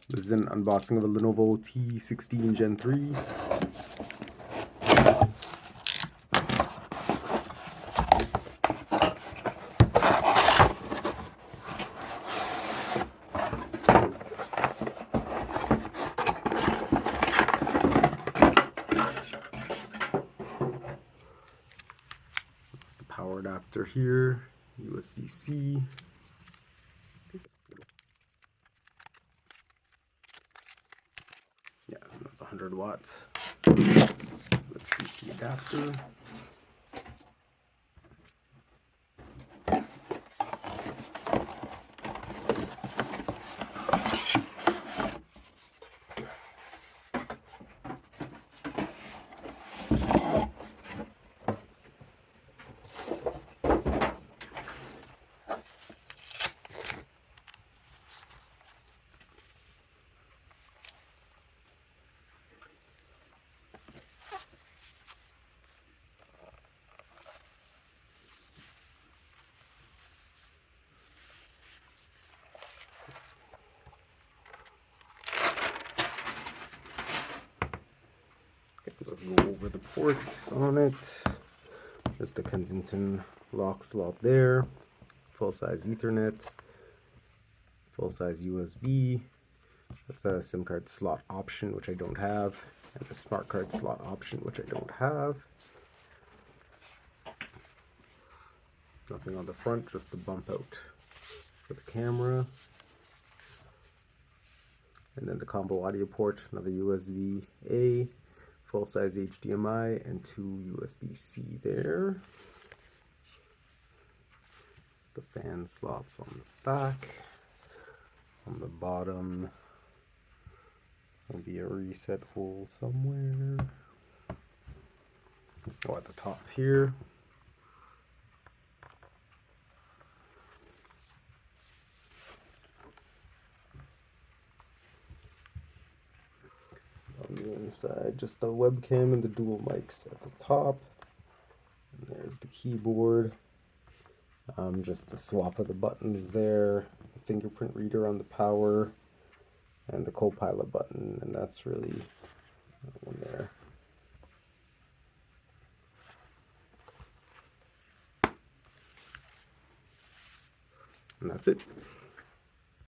This is an unboxing of a Lenovo T16 Gen 3. That's the power adapter here, USB-C. Yeah, so that's 100 watts USB-C adapter. Let's go over the ports on it. There's the Kensington lock slot there, full-size Ethernet, full-size USB. That's a SIM card slot option, which I don't have, and the smart card slot option, which I don't have. Nothing on the front, just the bump out for the camera. And then the combo audio port, another USB-A, full-size HDMI, and two USB-C there. The fan slots on the back. On the bottom will be a reset hole somewhere. Oh, at the top here. On the inside, just the webcam and the dual mics at the top. And there's the keyboard. Just the swap of the buttons there, the fingerprint reader on the power, and the co-pilot button, and that's really that one there. And that's it.